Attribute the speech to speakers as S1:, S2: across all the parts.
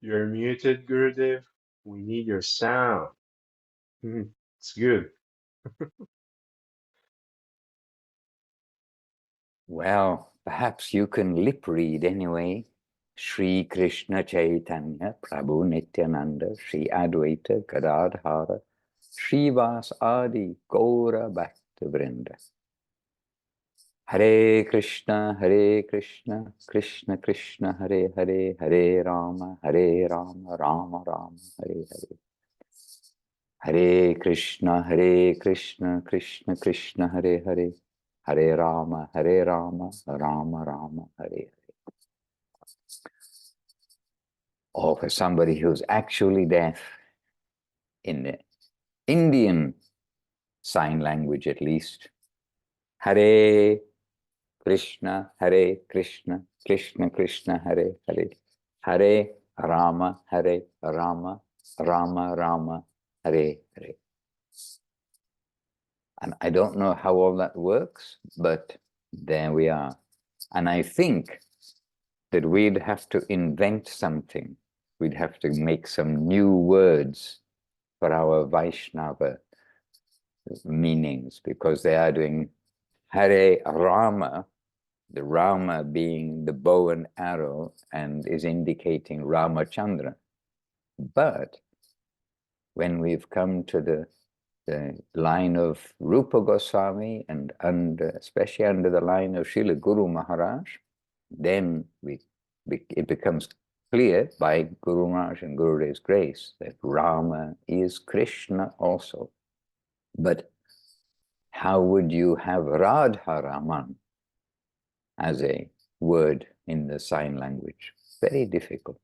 S1: You're muted, Gurudev. We need your sound. It's good.
S2: Well, perhaps you can lip read anyway. Shri Krishna Chaitanya Prabhu Nityananda Shri Advaita Gadadhara Srivas Adi Gaura Bhakta Vrinda. Hare Krishna, Krishna Krishna, Hare Hare, Hare Rama, Rama Rama, Hare Hare. Hare Krishna, Krishna Krishna, Hare Hare, Hare Rama, Rama Rama, Hare Hare. Or for somebody who's actually deaf, in the Indian sign language at least, Hare Krishna, Krishna Krishna, Hare Hare, Hare Rama, Rama Rama, Hare Hare. And I don't know how all that works, but there we are. And I think that we'd have to invent something. We'd have to make some new words for our Vaishnava meanings, because they are doing Hare Rama, the Rama being the bow and arrow, and is indicating Ramachandra. But when we've come to the line of Rupa Goswami and especially under the line of Srila Guru Maharaj, then it becomes clear by Guru Maharaj and Gurudev's grace that Rama is Krishna also. But how would you have Radha Raman as a word in the sign language? Very difficult.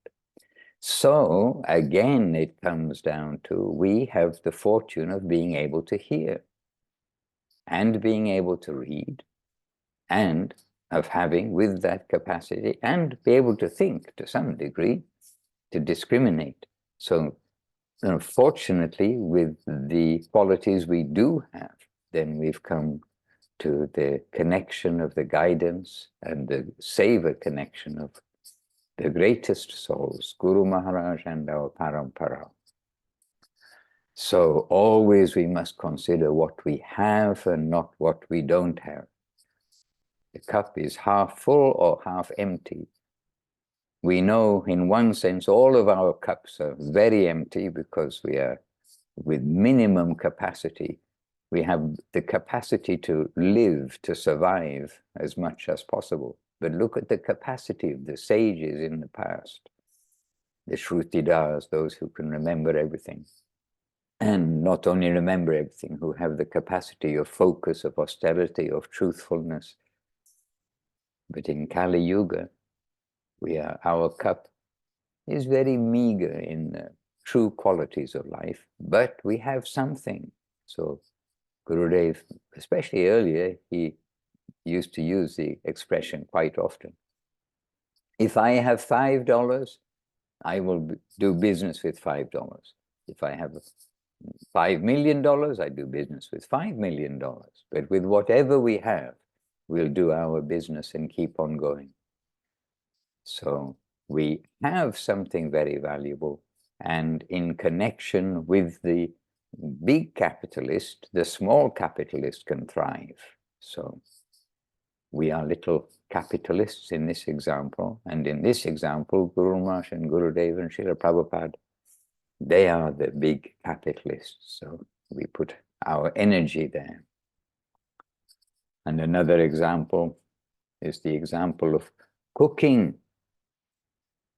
S2: So again, it comes down to we have the fortune of being able to hear and being able to read, and of having with that capacity and be able to think to some degree, to discriminate. So fortunately, with the qualities we do have, then we've come to the connection of the guidance and the savor connection of the greatest souls, Guru Maharaj and our Parampara. So always we must consider what we have and not what we don't have. The cup is half full or half empty. We know in one sense all of our cups are very empty because we are with minimum capacity. We have the capacity to live, to survive as much as possible. But look at the capacity of the sages in the past, the Shrutidas, those who can remember everything. And not only remember everything, who have the capacity of focus, of austerity, of truthfulness. But in Kali Yuga, our cup is very meager in the true qualities of life, but we have something. So Gurudev, especially earlier, he used to use the expression quite often. If I have $5, I will do business with $5. If I have $5 million, I do business with $5 million. But with whatever we have, we'll do our business and keep on going. So we have something very valuable, and in connection with the big capitalist, the small capitalist can thrive. So we are little capitalists in this example, and in this example, Guru Maharaj and Gurudev and Srila Prabhupada, they are the big capitalists. So we put our energy there. And another example is the example of cooking.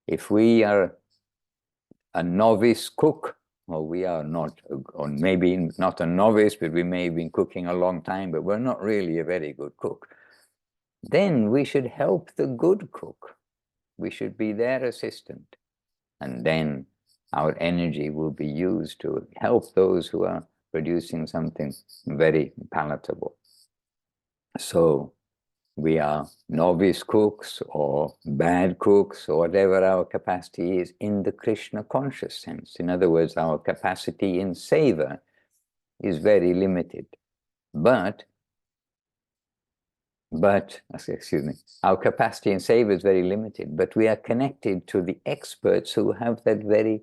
S2: If we are a novice cook, or we are not, or maybe not a novice, but we may have been cooking a long time, but we're not really a very good cook, then we should help the good cook. We should be their assistant. And then our energy will be used to help those who are producing something very palatable. So we are novice cooks or bad cooks or whatever our capacity is in the Krishna conscious sense. In other words, our capacity in savor is very limited. But But, excuse me, our capacity in seva is very limited, but we are connected to the experts who have that very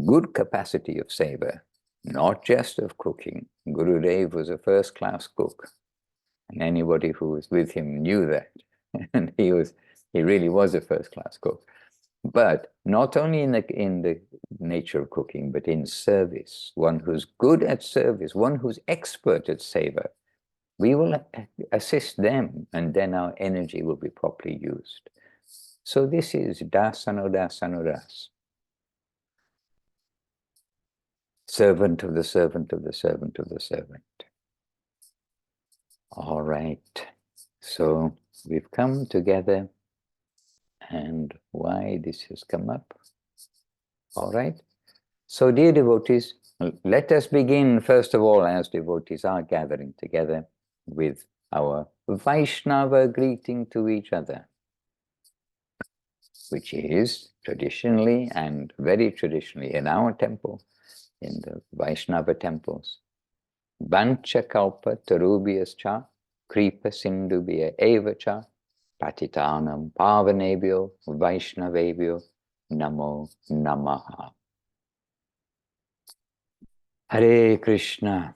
S2: good capacity of seva, not just of cooking. Gurudev was a first-class cook, and anybody who was with him knew that. And he really was a first-class cook. But not only in the nature of cooking, but in service, one who's good at service, one who's expert at seva. We will assist them, and then our energy will be properly used. So this is das. Servant of the servant of the servant of the servant. All right. So we've come together, and why this has come up. All right. So dear devotees, let us begin first of all, as devotees are gathering together, with our Vaishnava greeting to each other, which is traditionally and very traditionally in our temple, in the Vaishnava temples, Vancha kalpa tarubhyascha kripa sindhubhya eva cha patitanam pavanebhyo vaishnavebhyo namo namaha. Hare Krishna.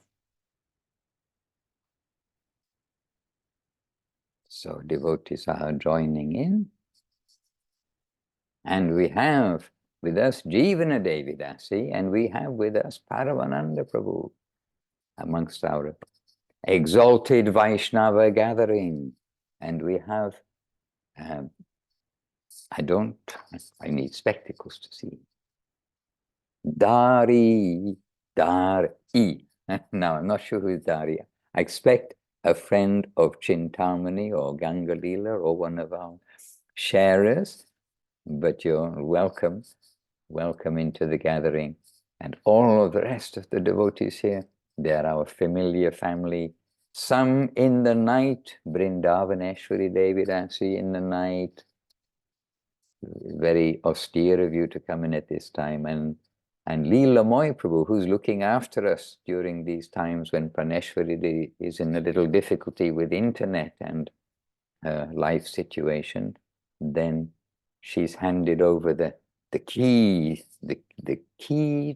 S2: So devotees are joining in. And we have with us Jivana Devidasi, and we have with us Paravananda Prabhu amongst our exalted Vaishnava gathering. And we have, I need spectacles to see. Dari. Now, I'm not sure who is Dari. I expect a friend of Chintamani or Gangalila or one of our sharers, but you're welcome. Welcome into the gathering. And all of the rest of the devotees here, they are our familiar family. Some in the night, Vrindavaneshwari Devidasi in the night. Very austere of you to come in at this time. And Leela Moy Prabhu, who's looking after us during these times when Praneshwari is in a little difficulty with internet and her life situation. Then she's handed over the key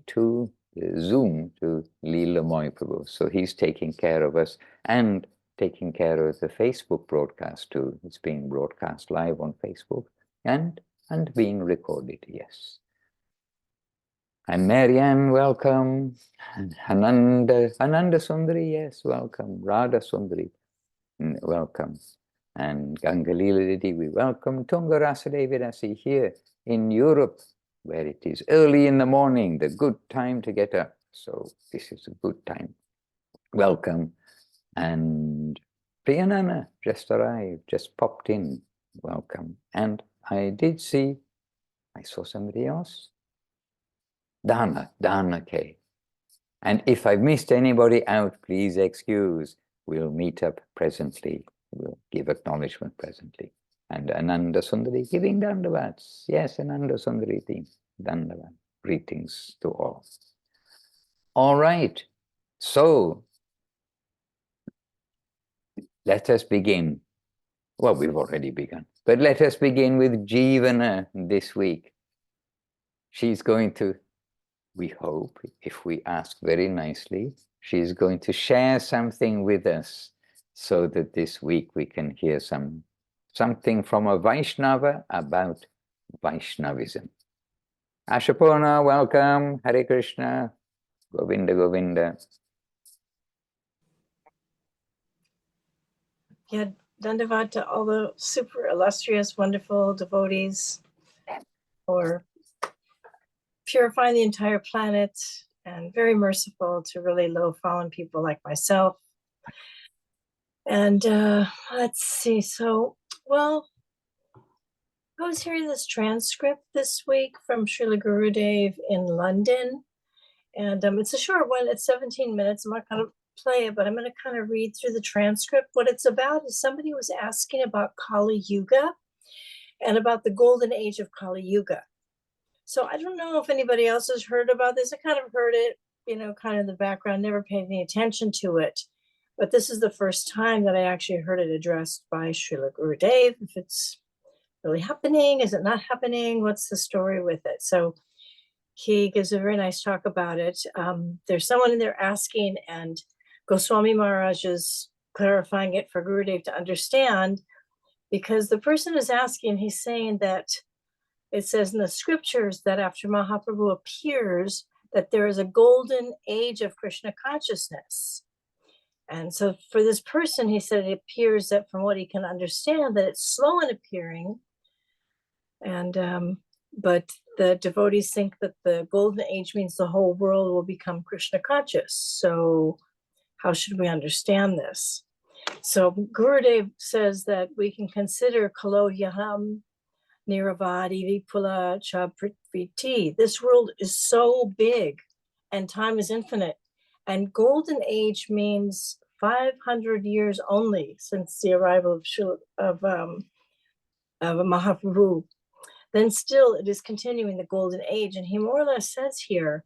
S2: to Zoom to Leela Moy Prabhu. So he's taking care of us and taking care of the Facebook broadcast too. It's being broadcast live on Facebook and being recorded, yes. And Marianne, welcome. And Ananda Sundari, yes, welcome. Radha Sundari, welcome. And Gangalila Didi, we welcome Tungarasa Devidasi here in Europe, where it is early in the morning, the good time to get up. So this is a good time. Welcome. And Priyanana just arrived, just popped in. Welcome. And I saw somebody else. Dana K. And if I've missed anybody out, please excuse. We'll meet up presently. We'll give acknowledgement presently. And Ananda Sundari giving dandavats. Yes, Ananda Sundari team. Dandavat. Greetings to all. All right. So let us begin. Well, we've already begun. But let us begin with Jivana this week. She's going to, we hope, if we ask very nicely, she's going to share something with us so that this week we can hear something from a Vaishnava about Vaishnavism. Ashapurna, welcome. Hare Krishna. Govinda, Govinda.
S3: Yeah, Dandavat to all the super illustrious, wonderful devotees for purifying the entire planet and very merciful to really low-fallen people like myself. And let's see. So, well, I was hearing this transcript this week from Srila Gurudev in London. And it's a short one. It's 17 minutes. I'm not going to play it, but I'm going to kind of read through the transcript. What it's about is somebody was asking about Kali Yuga and about the golden age of Kali Yuga. So I don't know if anybody else has heard about this. I kind of heard it, kind of in the background, never paid any attention to it. But this is the first time that I actually heard it addressed by Srila Gurudev. If it's really happening, is it not happening? What's the story with it? So he gives a very nice talk about it. There's someone in there asking, and Goswami Maharaj is clarifying it for Gurudev to understand, because the person is asking, he's saying that it says in the scriptures that after Mahaprabhu appears, that there is a golden age of Krishna consciousness. And so for this person, he said it appears that from what he can understand, that it's slow in appearing. And but the devotees think that the golden age means the whole world will become Krishna conscious. So how should we understand this? So Gurudev says that we can consider Kalohyaham Niravadi Vipula Cha Prithviti. This world is so big and time is infinite. And golden age means 500 years only since the arrival of Mahaprabhu. Then still it is continuing the golden age. And he more or less says here,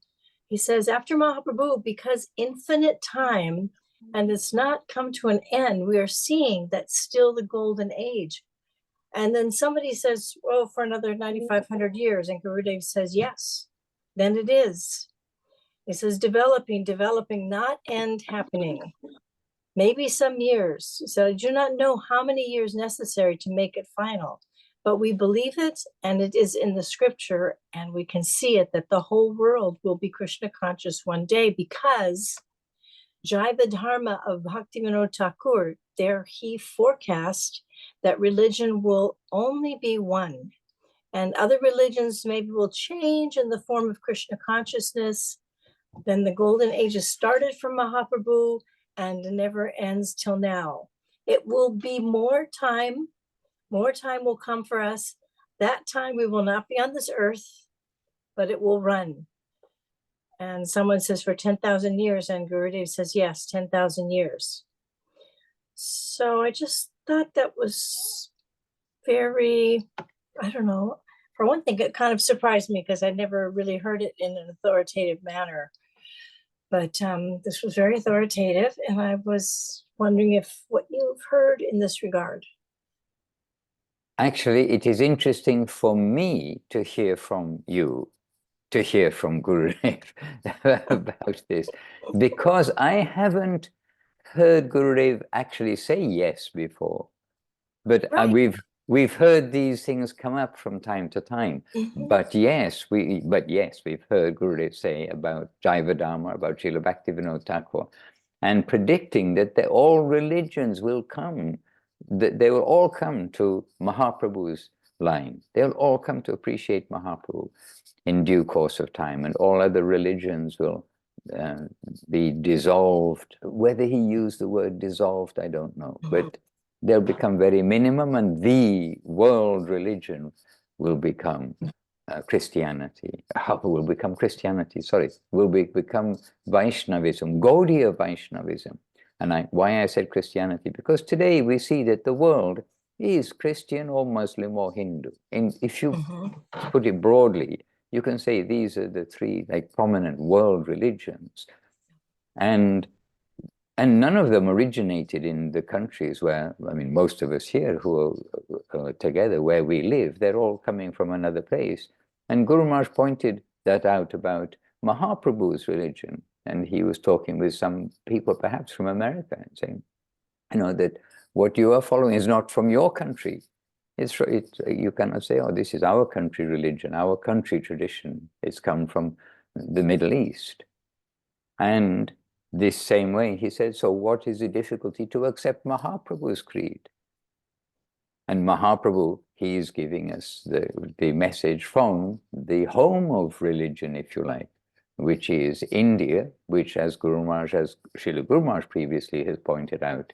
S3: he says, after Mahaprabhu, because infinite time and it's not come to an end, we are seeing that still the golden age. And then somebody says, oh, for another 9,500 years. And Gurudev says, yes, then it is. He says, developing, not end happening. Maybe some years. So I do not know how many years necessary to make it final. But we believe it, and it is in the scripture, and we can see it, that the whole world will be Krishna conscious one day, because Jaiva Dharma of Bhaktivinoda Thakur, there he forecast that religion will only be one. And other religions maybe will change in the form of Krishna consciousness. Then the golden ages started from Mahaprabhu and never ends till now. It will be more time will come for us. That time we will not be on this earth, but it will run. And someone says for 10,000 years, and Gurudev says, yes, 10,000 years. So I just thought that was very, I don't know. For one thing, it kind of surprised me because I never really heard it in an authoritative manner. But this was very authoritative, and I was wondering if what you've heard in this regard.
S2: Actually, it is interesting for me to hear from you, to hear from Gurudev about this, because I haven't heard Gurudev actually say yes before. But
S3: Right.
S2: we've heard these things come up from time to time.
S3: Mm-hmm.
S2: But yes, we've heard Gurudev say about Jaiva Dharma, about Srila Bhaktivinoda Thakur, and predicting that all religions will come, that they will all come to Mahaprabhu's line. They'll all come to appreciate Mahaprabhu in due course of time, and all other religions will be dissolved. Whether he used the word dissolved, I don't know, but they'll become very minimum, and the world religion will become Christianity. Will become Christianity, sorry, will become Vaishnavism, Gaudiya Vaishnavism. And why I said Christianity, because today we see that the world is Christian or Muslim or Hindu. And if you put it broadly, you can say these are the three prominent world religions. And none of them originated in the countries where, I mean, most of us here who are together where we live, they're all coming from another place. And Guru Maharaj pointed that out about Mahaprabhu's religion. And he was talking with some people, perhaps from America, and saying, that what you are following is not from your country. You cannot say, oh, this is our country religion, our country tradition. It's come from the Middle East. And this same way, he said, so what is the difficulty to accept Mahaprabhu's creed? And Mahaprabhu, he is giving us the message from the home of religion, if you like, which is India, which, as Srila Guru Maharaj previously has pointed out,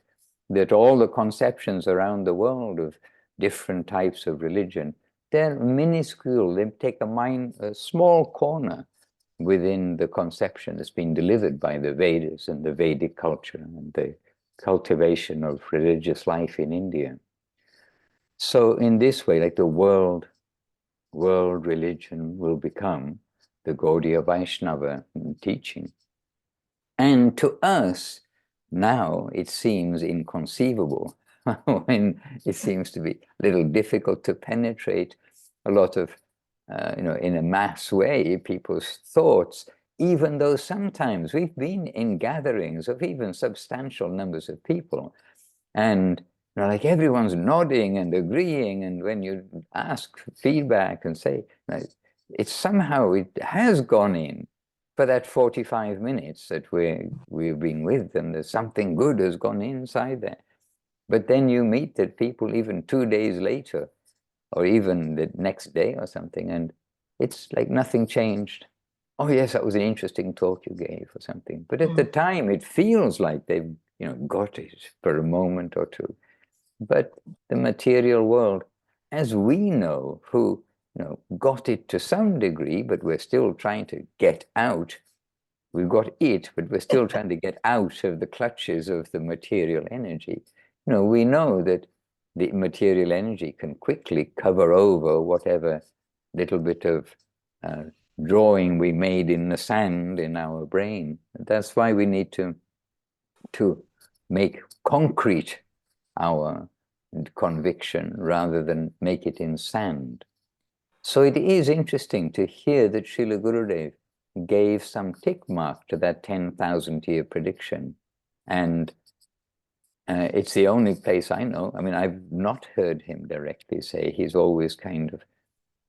S2: that all the conceptions around the world of different types of religion, they're minuscule. They take a small corner within the conception that's been delivered by the Vedas and the Vedic culture and the cultivation of religious life in India. So in this way, the world religion will become the Gaudiya Vaishnava teaching. And to us, Now it seems inconceivable, when it seems to be a little difficult to penetrate a lot of, in a mass way, people's thoughts, even though sometimes we've been in gatherings of even substantial numbers of people, and like everyone's nodding and agreeing, and when you ask feedback and say, it's somehow, it has gone in for that 45 minutes that we've been with them, there's something good has gone inside there. But then you meet that people even 2 days later, or even the next day or something, and it's like nothing changed. Oh yes, that was an interesting talk you gave or something. But at the time, it feels like they've got it for a moment or two. But the material world, as we know, who got it to some degree, but we're still trying to get out. We've got it, but we're still trying to get out of the clutches of the material energy. We know that the material energy can quickly cover over whatever little bit of drawing we made in the sand in our brain. That's why we need to make concrete our conviction rather than make it in sand. So it is interesting to hear that Srila Gurudev gave some tick mark to that 10,000-year prediction. And it's the only place I know. I mean, I've not heard him directly say. He's always kind of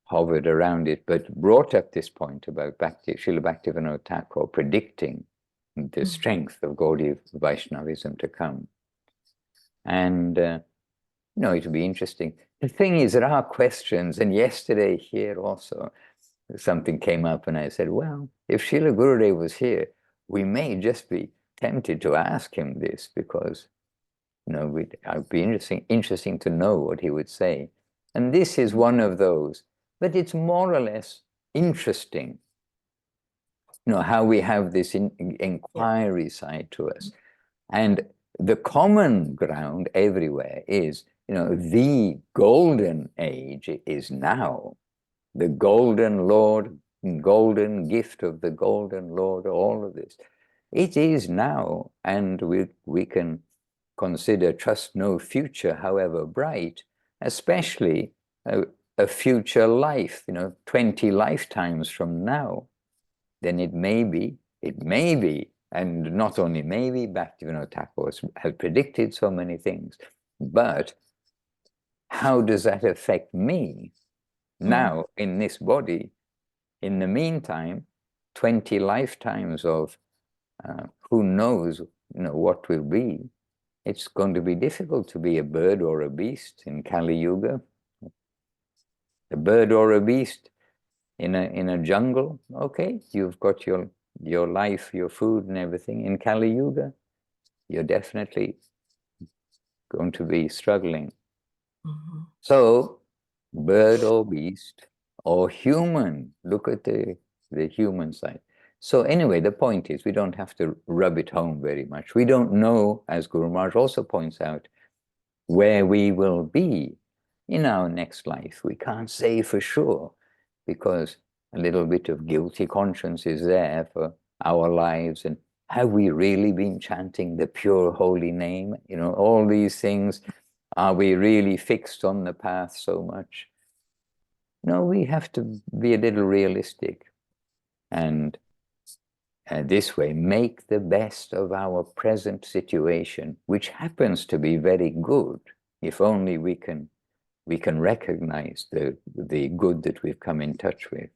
S2: hovered around it, but brought up this point about Srila Bhaktivinoda Thakur predicting the strength of Gaudiya Vaishnavism to come. And, it would be interesting. The thing is, there are questions, and yesterday here also, something came up and I said, well, if Srila Gurudev was here, we may just be tempted to ask him this, because, it'd be interesting to know what he would say. And this is one of those, but it's more or less interesting, how we have this inquiry side to us. And the common ground everywhere is, the golden age is now. The golden Lord, golden gift of the golden Lord, all of this. It is now, and we can consider trust no future, however bright, especially a future life, 20 lifetimes from now. Then it may be, and not only maybe, Bhaktivinoda Thakur has predicted so many things, but how does that affect me now in this body? In the meantime, 20 lifetimes of who knows what will be. It's going to be difficult to be a bird or a beast in Kali Yuga. A bird or a beast in a jungle, okay, you've got your life, your food and everything. In Kali Yuga, you're definitely going to be struggling. So, bird or beast or human, look at the human side. So anyway, the point is, we don't have to rub it home very much. We don't know, as Guru Maharaj also points out, where we will be in our next life. We can't say for sure, because a little bit of guilty conscience is there for our lives. And have we really been chanting the pure holy name? All these things. Are we really fixed on the path so much? No, we have to be a little realistic. And this way, make the best of our present situation, which happens to be very good, if only we can recognize the good that we've come in touch with.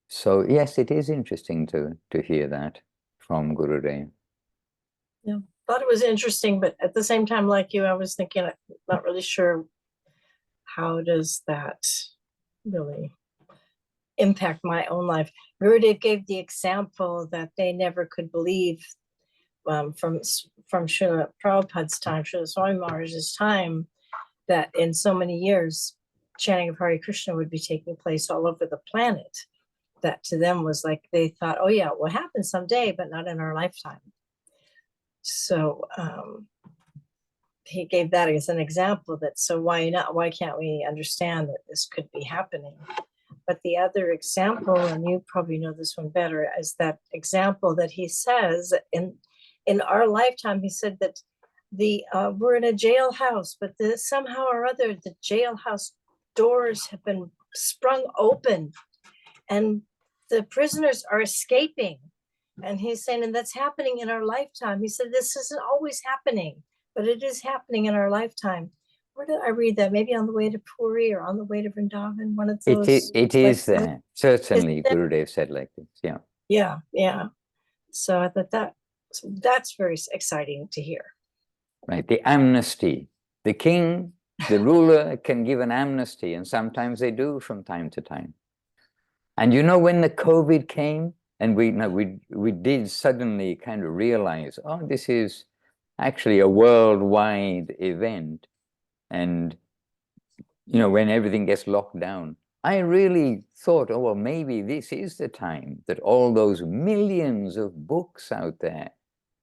S2: So yes, it is interesting to hear that from Gurudev.
S3: Yeah, thought it was interesting, but at the same time, like you, I was thinking, I'm not really sure how does that really impact my own life. Gurudev gave the example that they never could believe from Srila Prabhupada's time, Srila Swami Maharaj's time, that in so many years, chanting of Hare Krishna would be taking place all over the planet. That to them was like, they thought, oh yeah, it will happen someday, but not in our lifetime. So he gave that as an example, that so why not? Why can't we understand that this could be happening? But the other example, and you probably know this one better, is that example that he says in our lifetime, he said that we're in a jailhouse, but somehow or other, the jailhouse doors have been sprung open and the prisoners are escaping. And he's saying, and that's happening in our lifetime. He said, this isn't always happening, but it is happening in our lifetime. Where did I read that? Maybe on the way to Puri or on the way to Vrindavan, one of those.
S2: It is there. Certainly, Gurudev said like this. Yeah.
S3: Yeah, yeah. So I thought that's very exciting to hear.
S2: Right. The amnesty. The king, the ruler can give an amnesty, and sometimes they do from time to time. And you know, when the COVID came, and we did suddenly kind of realize, oh, this is actually a worldwide event. And, you know, when everything gets locked down, I really thought, oh, well, maybe this is the time that all those millions of books out there,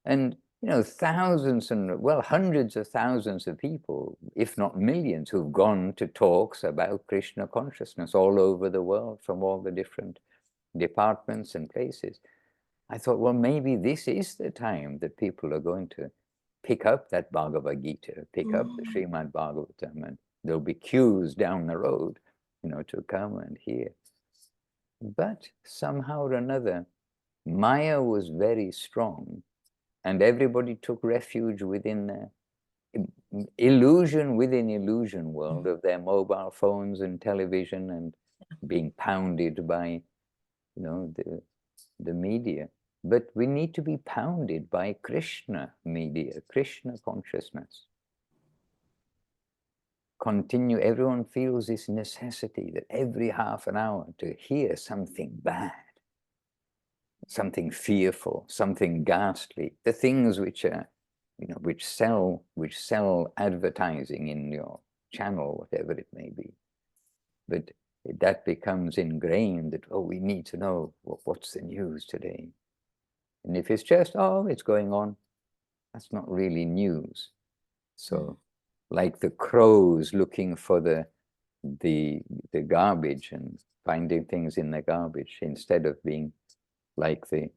S2: and, you know, thousands and, well, hundreds of thousands of people, if not millions, who've gone to talks about Krishna consciousness all over the world from all the different departments and places. I thought, well, maybe this is the time that people are going to pick up that Bhagavad Gita, pick up the Srimad Bhagavatam, and there'll be queues down the road, you know, to come and hear. But somehow or another, Maya was very strong, and everybody took refuge within the illusion within illusion world of their mobile phones and television, and being pounded by, you know, the media. But we need to be pounded by Krishna media, Krishna consciousness. Continue, everyone feels this necessity that every half an hour to hear something bad, something fearful, something ghastly, the things which are, you know, which sell advertising in your channel, whatever it may be. But that becomes ingrained that, oh, we need to know what's the news today. And if it's just, oh, it's going on, that's not really news. So like the crows looking for the garbage and finding things in the garbage, instead of being like the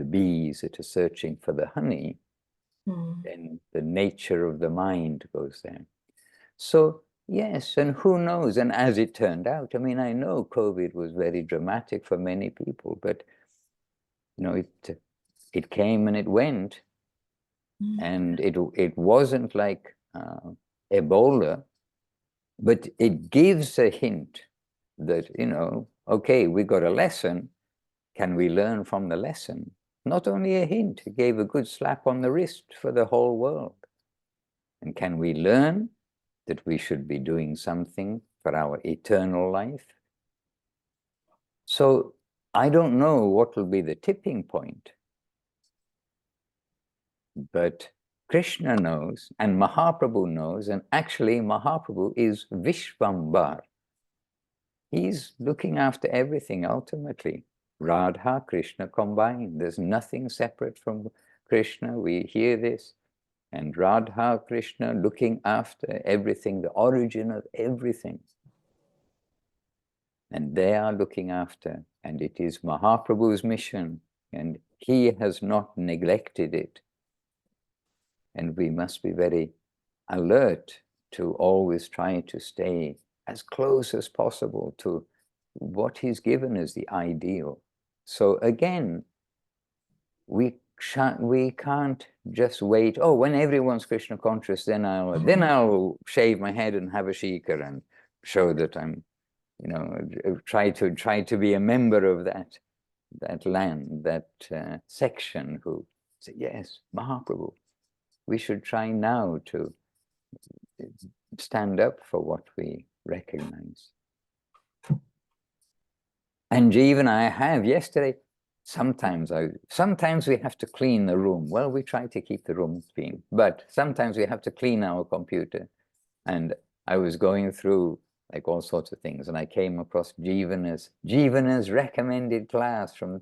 S2: bees that are searching for the honey, then the nature of the mind goes there. So yes, and who knows? And as it turned out, I mean, I know COVID was very dramatic for many people, but, you know, it came and it went, and it wasn't like Ebola, but it gives a hint that, you know, okay, we got a lesson. Can we learn from the lesson? Not only a hint, it gave a good slap on the wrist for the whole world. And can we learn that we should be doing something for our eternal life? So I don't know what will be the tipping point, but Krishna knows, and Mahaprabhu knows, and actually Mahaprabhu is Vishvambar. He's looking after everything ultimately. Radha, Krishna combined. There's nothing separate from Krishna. We hear this. And Radha, Krishna looking after everything, the origin of everything. And they are looking after, and it is Mahaprabhu's mission, and he has not neglected it. And we must be very alert to always try to stay as close as possible to what he's given as the ideal. So again, we can't just wait, oh, when everyone's Krishna conscious, then I'll shave my head and have a shikar and show that I'm, you know, try to be a member of that land, that section who say, yes, Mahaprabhu, we should try now to stand up for what we recognize. And even I have yesterday, sometimes we have to clean the room. Well, we try to keep the room clean, but sometimes we have to clean our computer. And I was going through like all sorts of things, and I came across Jivana's recommended class from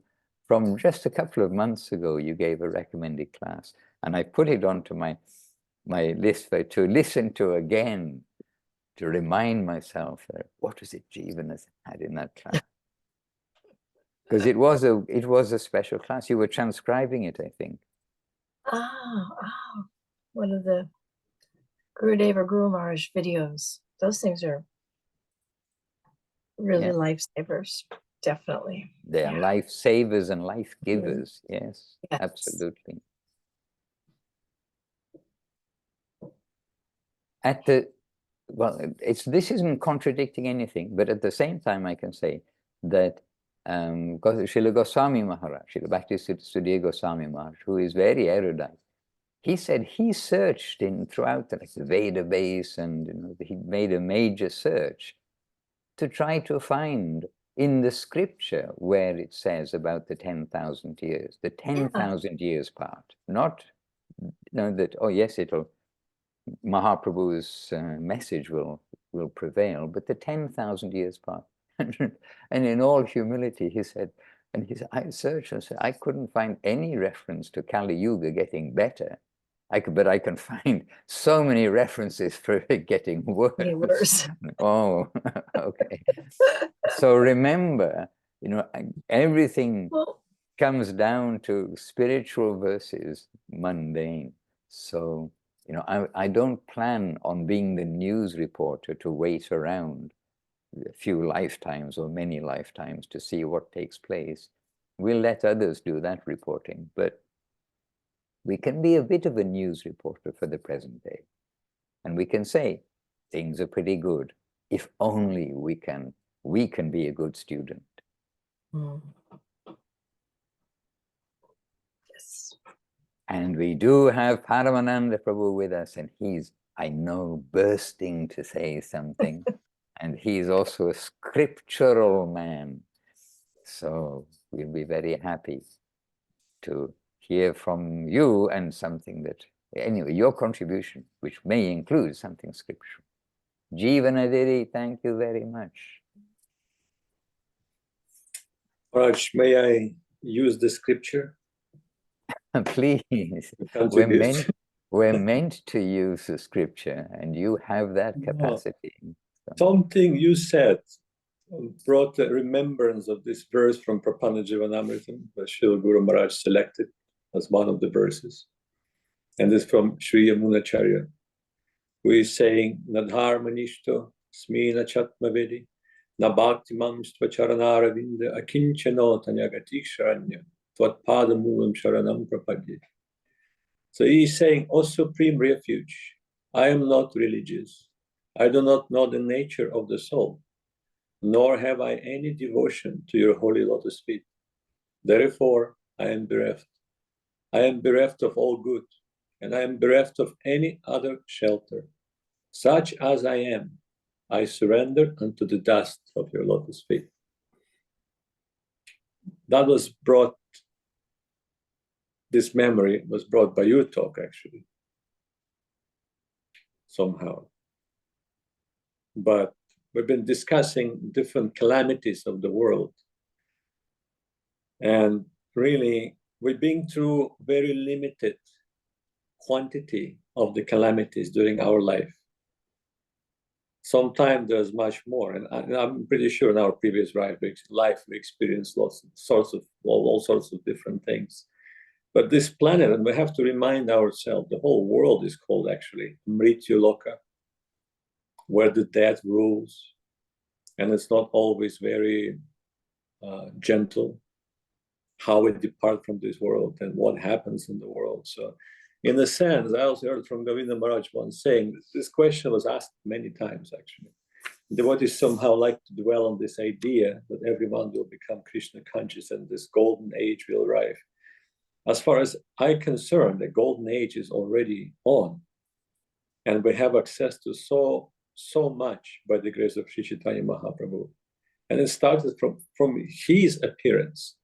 S2: just a couple of months ago. You gave a recommended class, and I put it onto my list to listen to again. to remind myself that what was it Jeevan had in that class? Because it was a special class. You were transcribing it, I think.
S3: One of the Gurudev or Guru Maharaj videos. Those things are really lifesavers, definitely.
S2: They are lifesavers and life givers. Yes,
S3: Yes.
S2: absolutely. This isn't contradicting anything, but at the same time, I can say that Srila Goswami Maharaj, Srila Bhakti-Sudhir Goswami Maharaj, who is very erudite, he said he searched throughout the Veda base, and he made a major search to try to find in the scripture where it says about the 10,000 years, the 10,000 years part, not that, oh yes, Mahaprabhu's message will prevail, but the 10,000 years part. And in all humility, he said, I searched and said, I couldn't find any reference to Kali Yuga getting better. But I can find so many references for it getting worse. Oh, okay. So remember, everything comes down to spiritual versus mundane. So, I don't plan on being the news reporter to wait around a few lifetimes or many lifetimes to see what takes place. We'll let others do that reporting, but we can be a bit of a news reporter for the present day. And we can say, things are pretty good, if only we can be a good student.
S3: Yes.
S2: And we do have Paramananda Prabhu with us, and he's, I know, bursting to say something. And he's also a scriptural man. So we'll be very happy to hear from you and something that, anyway, your contribution, which may include something scriptural. Jeevanadiri, thank you very much.
S4: Maharaj, may I use the scripture?
S2: Please. We're meant to use the scripture, and you have that capacity.
S4: Something you said brought the remembrance of this verse from Prapana Jivanamritam that Srila Guru Maharaj selected as one of the verses. And it's from Sri Yamunacharya, who is saying, Nadharmanishto smina chatmavedi nabhakti mamstva charanaravinda akinchano tanyagati sharanya tvatpadamulam sharanam prapadye. So he is saying, O Supreme Refuge, I am not religious. I do not know the nature of the soul, nor have I any devotion to your holy lotus feet. Therefore, I am bereft. I am bereft of all good, and I am bereft of any other shelter. Such as I am, I surrender unto the dust of your lotus feet. That was brought, this memory was brought by your talk, actually, somehow. But we've been discussing different calamities of the world. And really, we've been through very limited quantity of the calamities during our life. Sometimes there's much more. And I'm pretty sure in our previous life we experienced all sorts of different things. But this planet, and we have to remind ourselves, the whole world is called actually Mrityu Loka, where the death rules, and it's not always very gentle how we depart from this world and what happens in the world. So in a sense, I also heard from Govinda Maharaj once saying, this question was asked many times actually. Devotees somehow like to dwell on this idea that everyone will become Krishna conscious and this golden age will arrive. As far as I'm concerned, the golden age is already on, and we have access to so much by the grace of Sri Chaitanya Mahaprabhu. And it started from his appearance,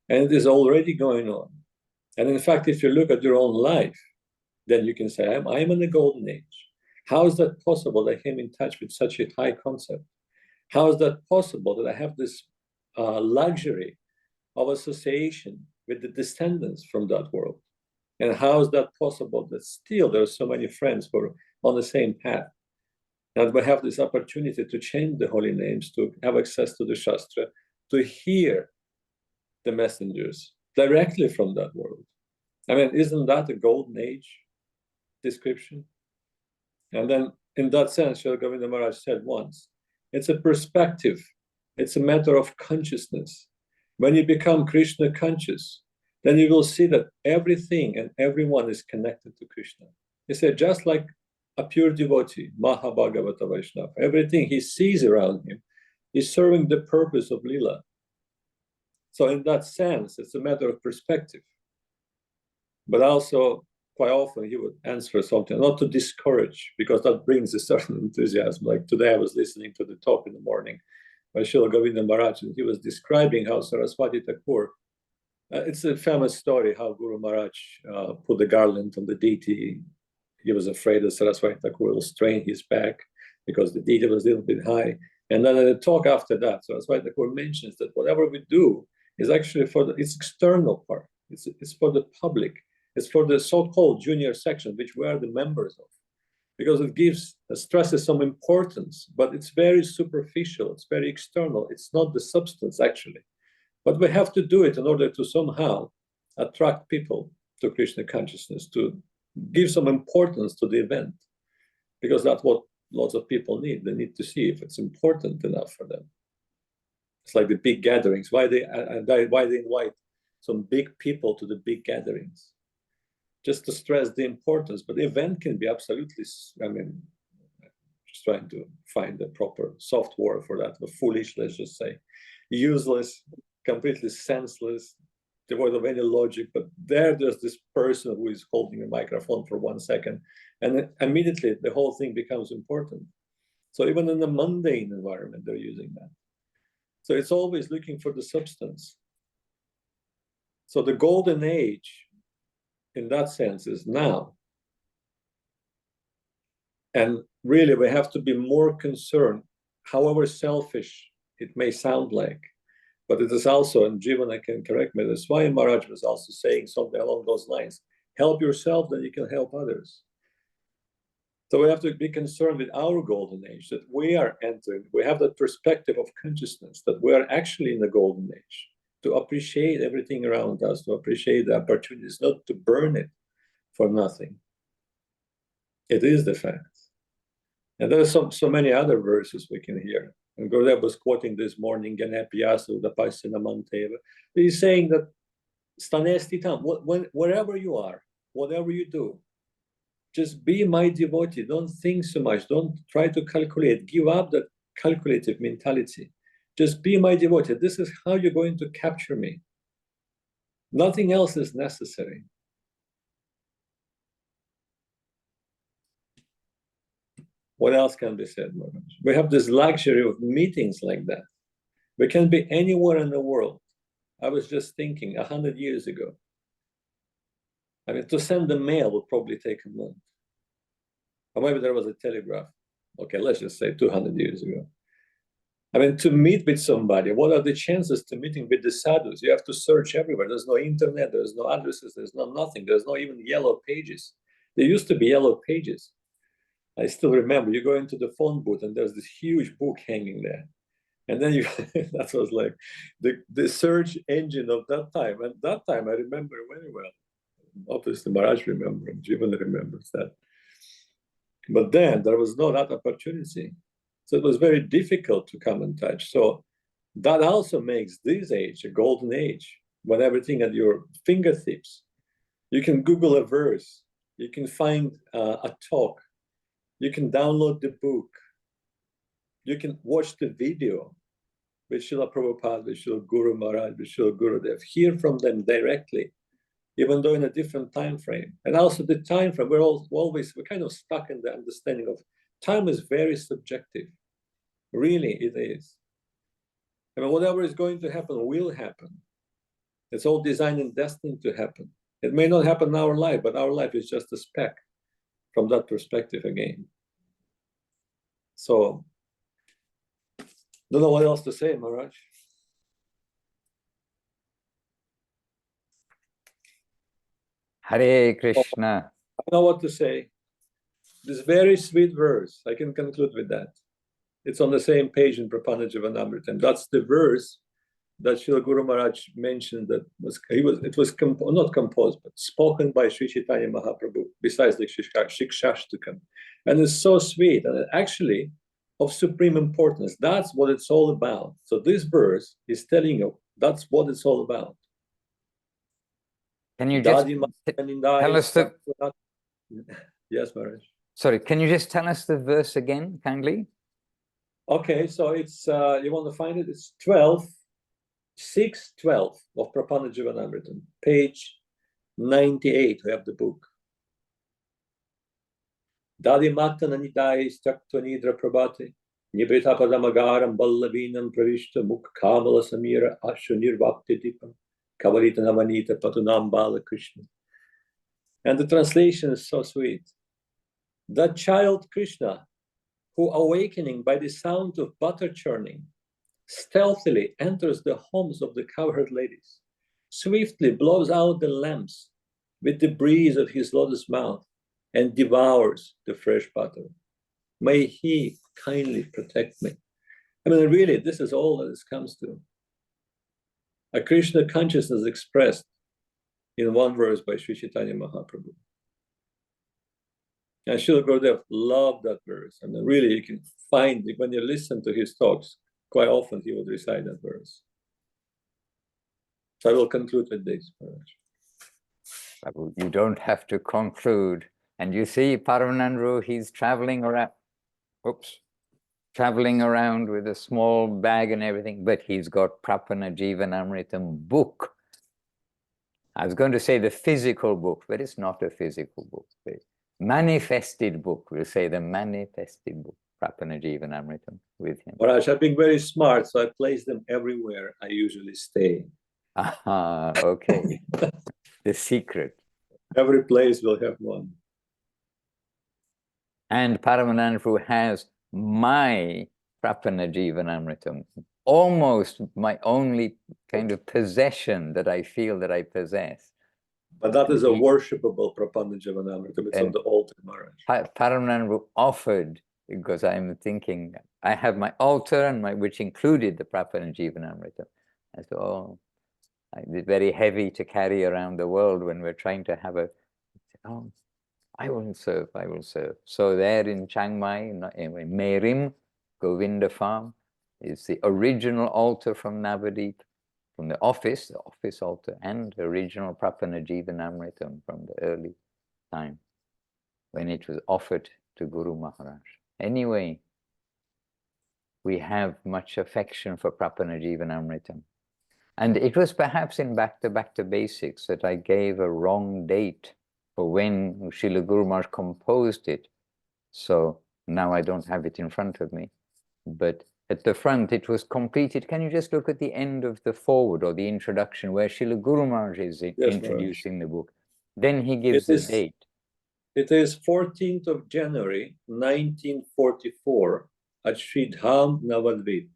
S4: and it is already going on. And in fact, if you look at your own life, then you can say, I'm in the golden age. How is that possible that I came in touch with such a high concept? How is that possible that I have this luxury of association with the descendants from that world? And how is that possible that still there are so many friends who are on the same path? And we have this opportunity to change the holy names, to have access to the Shastra, to hear the messengers directly from that world. I mean, isn't that a golden age description? And then in that sense, Srila Govinda Maharaj said once, it's a perspective. It's a matter of consciousness. When you become Krishna conscious, then you will see that everything and everyone is connected to Krishna. He said, just like a pure devotee, Mahabhagavata Vaishnava, everything he sees around him is serving the purpose of Lila. So in that sense, it's a matter of perspective. But also, quite often he would answer something, not to discourage, because that brings a certain enthusiasm. Like today I was listening to the talk in the morning by Srila Govinda Maharaj, and he was describing how Saraswati Thakur, it's a famous story how Guru Maharaj put the garland on the deity. He was afraid that Saraswati Thakur will strain his back because the deity was a little bit high. And then in the talk after that, Saraswati Thakur mentions that whatever we do is actually for its external part. It's for the public. It's for the so-called junior section, which we are the members of, because it stresses some importance, but it's very superficial. It's very external. It's not the substance, actually. But we have to do it in order to somehow attract people to Krishna consciousness, to give some importance to the event, because that's what lots of people need. They need to see if it's important enough for them. It's like the big gatherings. Why they invite some big people to the big gatherings? Just to stress the importance. But the event can be absolutely, I mean, just trying to find the proper soft word for that, but foolish, let's just say, useless, completely senseless, devoid of any logic. But there's this person who is holding a microphone for 1 second, and immediately the whole thing becomes important. So even in the mundane environment, they're using that. So it's always looking for the substance. So the golden age, in that sense, is now. And really, we have to be more concerned, however selfish it may sound like. But it is also, and Jivana can correct me, that's why Maharaj was also saying something along those lines. Help yourself, then you can help others. So we have to be concerned with our golden age, that we are entering, we have that perspective of consciousness, that we are actually in the golden age, to appreciate everything around us, to appreciate the opportunities, not to burn it for nothing. It is the fact. And there are so many other verses we can hear. And Gurudev was quoting this morning, Ganepiyasu, the Pasinamanteva. He's saying that Stanestitam, wherever you are, whatever you do, just be my devotee. Don't think so much. Don't try to calculate. Give up that calculative mentality. Just be my devotee. This is how you're going to capture me. Nothing else is necessary. What else can be said, Maharaj? We have this luxury of meetings like that. We can be anywhere in the world. I was just thinking 100 years ago. I mean, to send the mail would probably take a month. Or maybe there was a telegraph. Okay, let's just say 200 years ago. I mean, to meet with somebody, what are the chances to meeting with the sadhus? You have to search everywhere. There's no internet, there's no addresses, there's no nothing. There's no even yellow pages. There used to be yellow pages. I still remember you go into the phone booth and there's this huge book hanging there. And then that was like the search engine of that time. And that time I remember very well. Obviously Maharaj remembers, Jivan remembers that. But then there was no that opportunity. So it was very difficult to come in touch. So that also makes this age a golden age, when everything at your fingertips. You can Google a verse, you can find a talk, you can download the book, you can watch the video with Srila Prabhupada, with Srila Guru Maharaj, with Srila Gurudev, hear from them directly, even though in a different time frame. And also the time frame, we're kind of stuck in the understanding of time is very subjective. Really, it is. I mean, whatever is going to happen will happen. It's all designed and destined to happen. It may not happen in our life, but our life is just a speck from that perspective again. So, don't know what else to say, Maharaj.
S2: Hare Krishna.
S4: I know what to say. this very sweet verse. I can conclude with that. It's on the same page in Prapannajivanamrita, and that's the verse that Srila Guru Maharaj mentioned. That it was not composed, but spoken by Sri Chaitanya Mahaprabhu. Besides the Shikshashtakam, and it's so sweet, and actually of supreme importance. That's what it's all about. So this verse is telling you that's what it's all about.
S2: Can you just tell us the...
S4: Yes, Maharaj.
S2: Sorry, can you just tell us the verse again, kindly?
S4: Okay, so it's, you want to find it? It's 612 of Prapannajivanamrita, page 98, we have the book. Dadi Matana Nidai Stakta Nidra Prabhati, Nibrita Padamagaram Ballavinam Pravishta Mukha Kamala Samira Ashu Nirvakti Dipam, Kavalita Namanita Patunam Bala Krishna. And the translation is so sweet. That child Krishna, who awakening by the sound of butter churning, stealthily enters the homes of the cowherd ladies, swiftly blows out the lamps with the breeze of his lotus mouth, and devours the fresh butter. May he kindly protect me. I mean, really, this is all that this comes to. A Krishna consciousness expressed in one verse by Sri Chaitanya Mahaprabhu. And Srila Gurudev loved that verse. And really, you can find, when you listen to his talks, quite often he would recite that verse. So I will conclude with this.
S2: You don't have to conclude. And you see, Paramanandru, he's traveling around, traveling around with a small bag and everything, but he's got Prapannajivanamritam book. I was going to say the physical book, but it's not a physical book. The manifested book, we'll say the manifested book, Prapannajivanamritam, with him.
S4: Maharaj, I've been very smart, so I place them everywhere I usually stay.
S2: Aha, okay. The secret.
S4: Every place will have one.
S2: And Paramanandru has my Prapannajivanamritam, almost my only kind of possession that I feel that I possess.
S4: But that is a worshipable Prapannajivanamritam. It's on the altar, Maharaj.
S2: Paramanandru offered, because I'm thinking, I have my altar, and which included the Prapannajivanamritam. I thought, oh, it's very heavy to carry around the world when we're trying to have a, oh, I will serve, I will serve. So there in Chiang Mai, in Merim, Govinda Farm, is the original altar from Navadip, from the office altar, and the original Prapannajivanamritam from the early time, when it was offered to Guru Maharaj. Anyway, we have much affection for Prapannajivanamritam. And it was perhaps in Back to Basics that I gave a wrong date for when Srila Guru Maharaj composed it. So now I don't have it in front of me. But at the front it was completed. Can you just look at the end of the foreword or the introduction where Srila Guru Maharaj is introducing the book? Then he gives the date.
S4: It is 14th of January, 1944 at Sri Dham, Navadvip,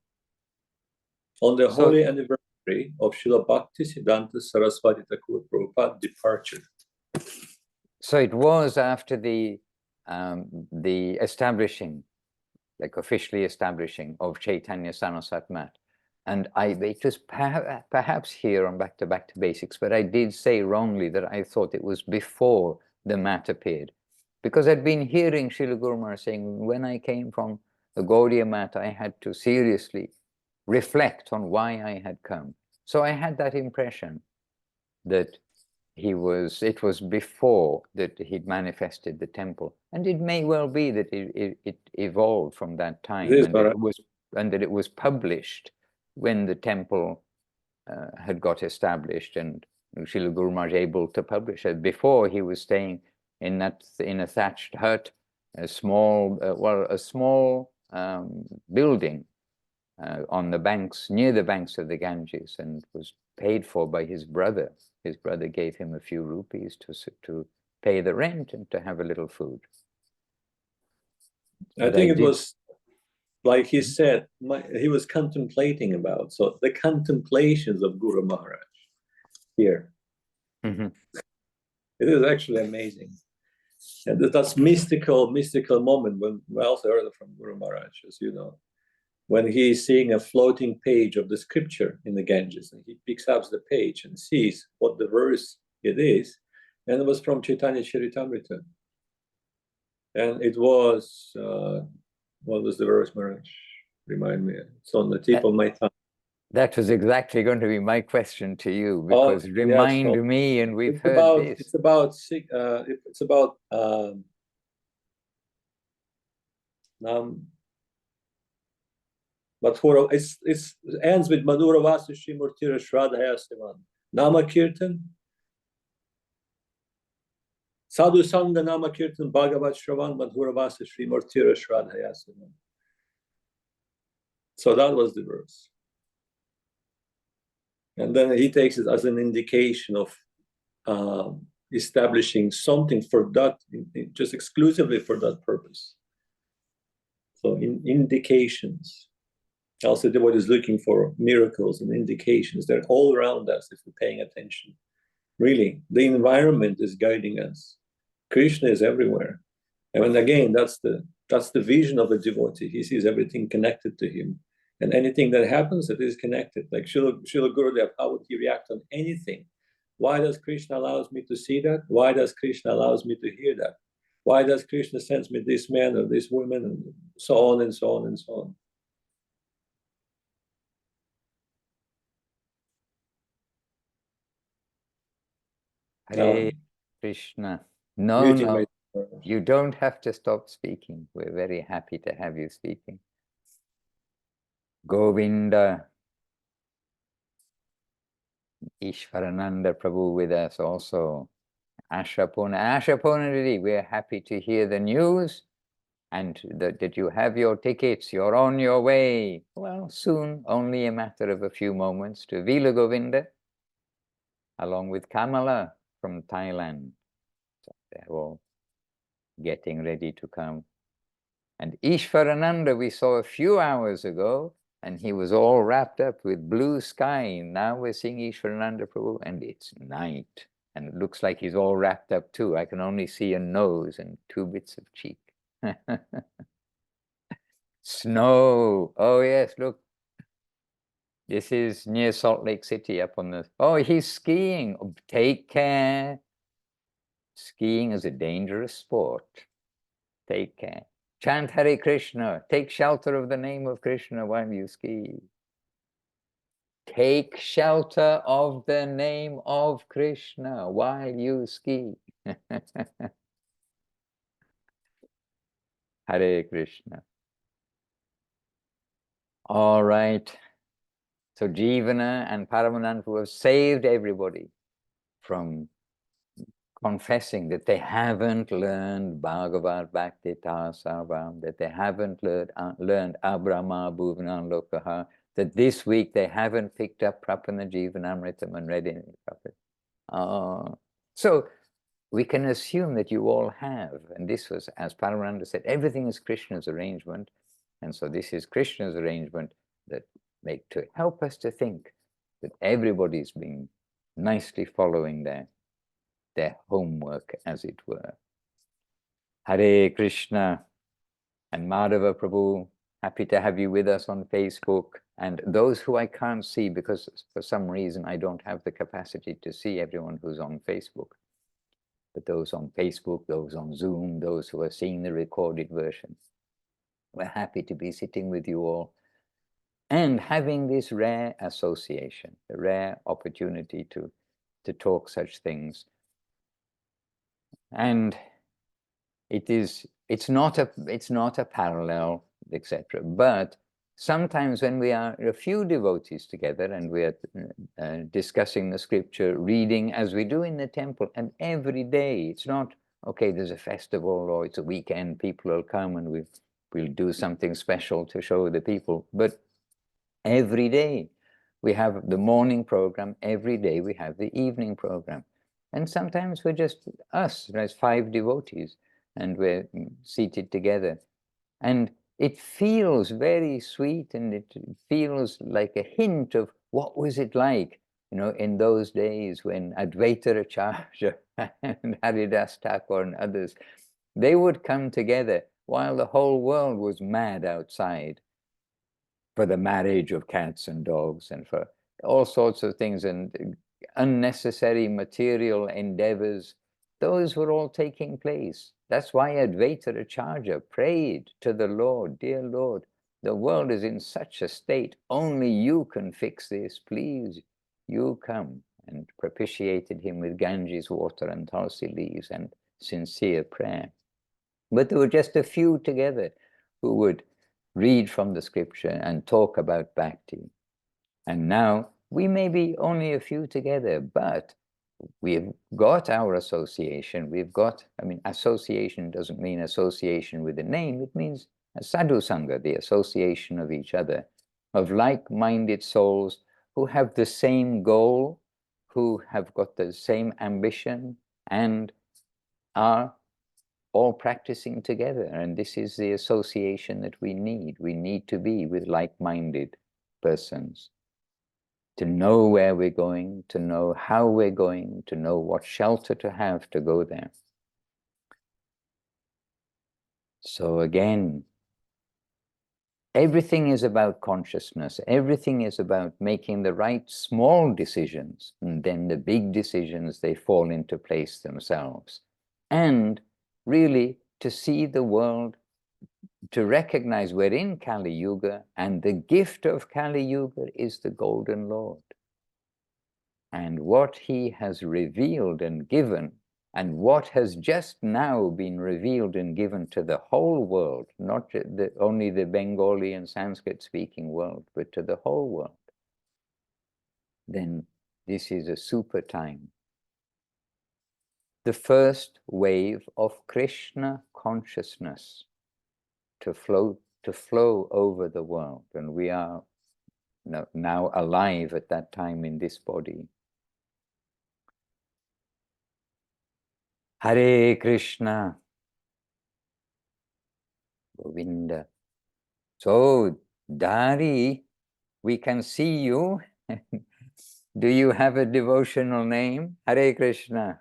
S4: on the holy anniversary of Srila Bhakti Siddhanta Saraswati Thakur Prabhupada departure.
S2: So it was after the establishing, like officially establishing of Chaitanya Saraswat Mat. And it was perhaps here on Back to Basics, but I did say wrongly that I thought it was before the mat appeared. Because I'd been hearing Srila Guru Maharaj saying, when I came from the Gaudiya mat, I had to seriously reflect on why I had come. So I had that impression that it was before that he'd manifested the temple. And it may well be that it evolved from that time, and that it was published when the temple had got established, and Srila Guru Maharaj able to publish it. Before, he was staying in a thatched hut, a small building on the banks, near the banks of the Ganges, and was paid for by his brother. His brother gave him a few rupees to pay the rent and to have a little food.
S4: I think it was, like he said, he was contemplating about, so the contemplations of Guru Maharaj here.
S2: Mm-hmm.
S4: It is actually amazing. And that's mystical moment when we also heard it from Guru Maharaj, as you know, when he's seeing a floating page of the scripture in the Ganges, and he picks up the page and sees what the verse it is, and it was from Chaitanya Charitamrita. And it was, what was the verse, Maharaj? Remind me, it's on the tip of my tongue.
S2: That was exactly going to be my question to you, because remind me, and we've heard this.
S4: It's about Madhura, it ends with Madhura Vasi Shri Murtira Shradhaya Sivan. Nama Kirtan, Sadhu Sangha Nama Kirtan, Bhagavat Shravan, Madhura Vasi Shri Murtira Shradhaya Sivan. So that was the verse. And then he takes it as an indication of establishing something for that, just exclusively for that purpose. So indications. Also, the devotee is looking for miracles and indications. They're all around us if we're paying attention. Really, the environment is guiding us. Krishna is everywhere. And again, that's the vision of a devotee. He sees everything connected to him. And anything that happens, it is connected. Like Srila Gurudev, how would he react on anything? Why does Krishna allows me to see that? Why does Krishna allows me to hear that? Why does Krishna sends me this man or this woman, and so on and so on and so on?
S2: Hare Krishna. No, you don't have to stop speaking. We're very happy to have you speaking. Govinda, Ishvarananda Prabhu with us also. Ashapona, we're happy to hear the news and that you have your tickets, you're on your way. Well, soon, only a matter of a few moments to Vila Govinda, along with Kamala from Thailand. So they're all getting ready to come. And Ishvarananda we saw a few hours ago, and he was all wrapped up with blue sky. Now we're seeing Ishvarananda Prabhu, and it's night. And it looks like he's all wrapped up too. I can only see a nose and 2 bits of cheek. Snow. Oh yes, look. This is near Salt Lake City up on the... Oh, he's skiing. Oh, take care. Skiing is a dangerous sport. Take care. Chant Hare Krishna. Take shelter of the name of Krishna while you ski. Take shelter of the name of Krishna while you ski. Hare Krishna. All right. So Jivana and Paramananda who have saved everybody from confessing that they haven't learned Bhagavad Bhakti Sarvam, that they haven't learned Abrahma Bhuvanan Lokaha, that this week they haven't picked up Prapana Jivanamritam and read any Prabhupada. So we can assume that you all have, and this was, as Paramananda said, everything is Krishna's arrangement, and so this is Krishna's arrangement that to help us to think that everybody's been nicely following their homework, as it were. Hare Krishna. And Madhava Prabhu, happy to have you with us on Facebook. And those who I can't see, because for some reason I don't have the capacity to see everyone who's on Facebook. But those on Facebook, those on Zoom, those who are seeing the recorded version, we're happy to be sitting with you all and having this rare association, the rare opportunity to talk such things. And it's not a parallel, etc. But sometimes when we are a few devotees together and we are discussing the scripture, reading as we do in the temple, and every day, it's not, okay, there's a festival or it's a weekend, people will come and we'll do something special to show the people. But every day we have the morning program, every day we have the evening program. And sometimes we're just us, there's 5 devotees, and we're seated together. And it feels very sweet, and it feels like a hint of what was it like, in those days when Advaita Acharya and Haridas Thakur and others They would come together while the whole world was mad outside for the marriage of cats and dogs and for all sorts of things and unnecessary material endeavors. Those were all taking place. That's why Advaita Acharya prayed to the Lord, dear Lord, the world is in such a state, only you can fix this, please, you come, and propitiated him with Ganges water and tulsi leaves and sincere prayer. But there were just a few together who would read from the scripture and talk about bhakti. And now we may be only a few together, but we've got our association. We've got, I mean, association doesn't mean association with a name. It means a sadhu sangha, the association of each other, of like-minded souls who have the same goal, who have got the same ambition, and are all practicing together. And this is the association that we need. We need to be with like-minded persons, to know where we're going, to know how we're going, to know what shelter to have to go there. So again, everything is about consciousness. Everything is about making the right small decisions, and then the big decisions, they fall into place themselves. And really to see the world, to recognize we're in Kali Yuga, and the gift of Kali Yuga is the Golden Lord. And what he has revealed and given, and what has just now been revealed and given to the whole world, not only the Bengali and Sanskrit speaking world, but to the whole world, then this is a super time. The first wave of Krishna consciousness to flow over the world. And we are now alive at that time in this body. Hare Krishna, Govinda. So, Dari, we can see you. Do you have a devotional name? Hare Krishna.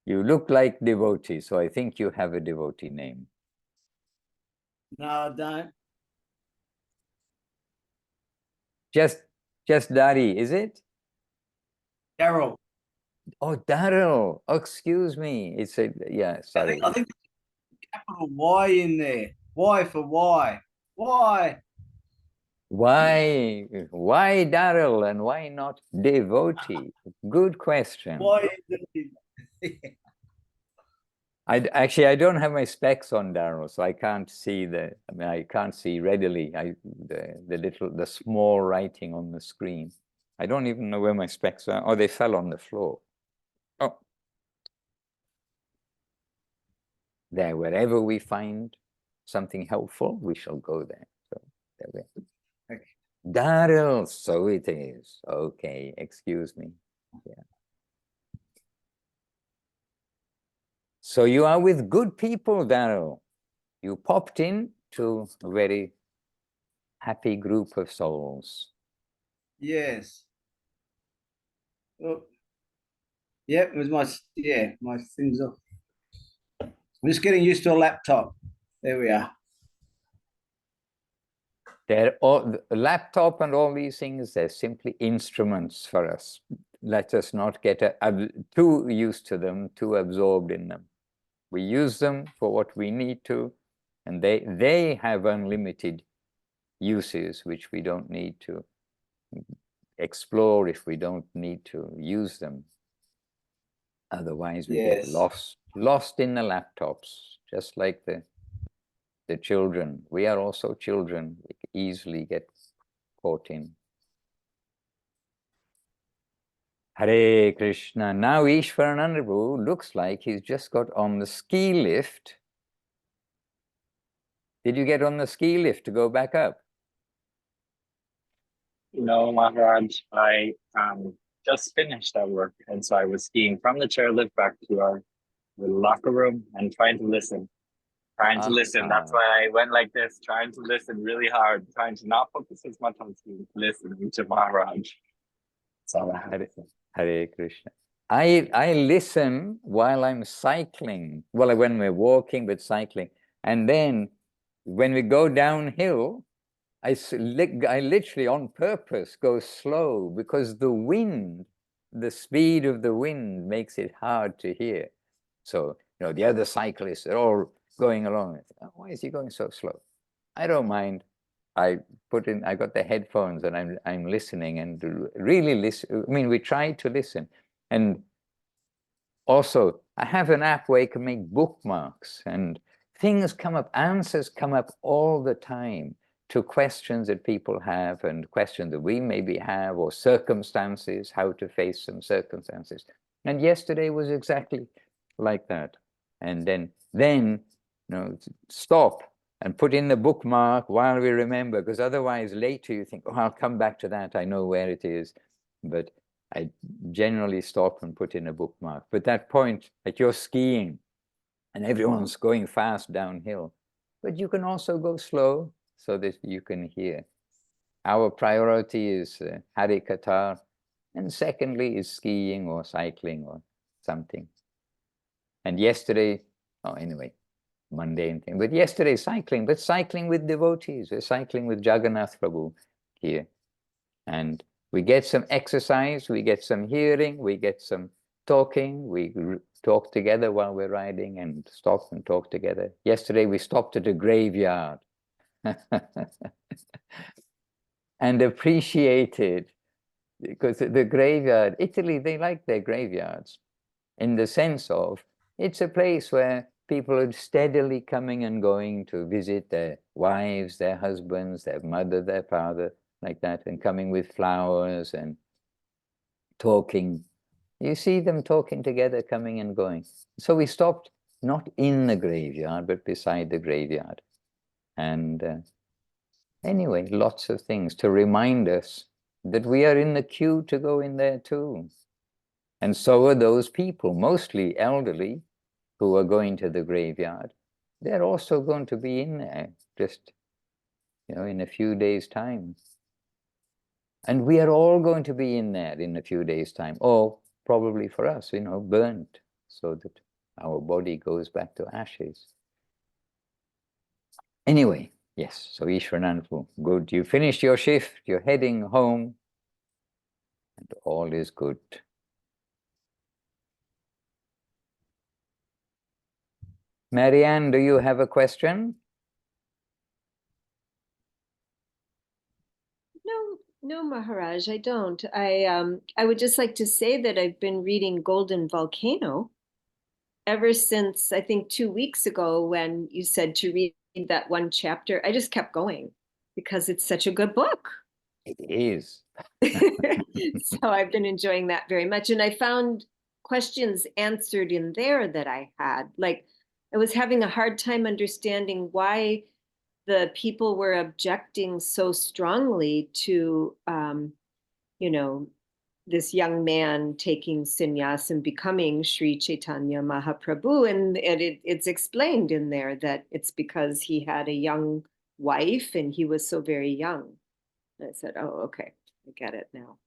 S2: You look like devotee, so I think you have a devotee name.
S5: No, I don't.
S2: Just Dari, is it?
S5: Daryl.
S2: Oh, Daryl. Oh, excuse me. It's a, yeah, sorry.
S5: I think there's a capital Y in there. Y for why. Why?
S2: Why Daryl and why not devotee? Good question.
S5: Why?
S2: I don't have my specs on, Daryl, so I can't see I can't see readily the small writing on the screen. I don't even know where my specs are. Oh, they fell on the floor. Oh. There, wherever we find something helpful, we shall go there. So there we are.
S5: Okay.
S2: Daryl, so it is. Okay, excuse me. Yeah. So you are with good people, Daryl. You popped in to a very happy group of souls.
S5: Yes. Well, yeah, it was my things off. I'm just getting used to a laptop. There we are.
S2: They're all, the laptop and all these things, they're simply instruments for us. Let us not get too used to them, too absorbed in them. We use them for what we need to, and they have unlimited uses which we don't need to explore if we don't need to use them. Otherwise we get lost in the laptops, just like the children. We are also children. We easily get caught in. Hare Krishna. Now Ishwaranandabu looks like he's just got on the ski lift. Did you get on the ski lift to go back up?
S6: No, Maharaj, I just finished that work, and so I was skiing from the chairlift back to our locker room and trying to listen. That's why I went like this, trying to listen really hard, trying to not focus as much on skiing, listening to Maharaj. That's all I have.
S2: Hare Krishna. I listen while I'm cycling. Well, when we're walking, but cycling. And then when we go downhill, I literally on purpose go slow because the wind, the speed of the wind makes it hard to hear. So, you know, the other cyclists are all going along. Oh, why is he going so slow? I don't mind. I got the headphones and I'm listening and really listen. I mean, we try to listen. And also, I have an app where you can make bookmarks and things come up, answers come up all the time to questions that people have and questions that we maybe have, or circumstances, how to face some circumstances. And yesterday was exactly like that. And then you know, stop and put in the bookmark while we remember, because otherwise later you think, oh, I'll come back to that, I know where it is. But I generally stop and put in a bookmark. But that point, like you're skiing and everyone's going fast downhill, but you can also go slow so that you can hear. Our priority is Hari Katha, and secondly is skiing or cycling or something. And yesterday, oh, anyway, mundane thing, but yesterday cycling, but cycling with devotees. We're cycling with Jagannath Prabhu here. And we get some exercise, we get some hearing, we get some talking, we talk together while we're riding and stop and talk together. Yesterday we stopped at a graveyard and appreciated, because the graveyard, Italy, they like their graveyards in the sense of it's a place where people are steadily coming and going to visit their wives, their husbands, their mother, their father, like that, and coming with flowers and talking. You see them talking together, coming and going. So we stopped not in the graveyard, but beside the graveyard. And anyway, lots of things to remind us that we are in the queue to go in there too. And so are those people, mostly elderly, who are going to the graveyard. They're also going to be in there, just, you know, in a few days' time. And we are all going to be in there in a few days' time, or probably for us, you know, burnt, so that our body goes back to ashes. Anyway, yes, so Ishwaranandapu, good. You finished your shift, you're heading home, and all is good. Marianne, do you have a question?
S7: No, Maharaj, I don't. I would just like to say that I've been reading Golden Volcano ever since, I think, 2 weeks ago when you said to read that one chapter. I just kept going because it's such a good book.
S2: It is.
S7: So I've been enjoying that very much. And I found questions answered in there that I had. Like, I was having a hard time understanding why the people were objecting so strongly to, you know, this young man taking sannyas and becoming Sri Chaitanya Mahaprabhu. And it's explained in there that it's because he had a young wife and he was so very young. And I said, oh, okay, I get it now.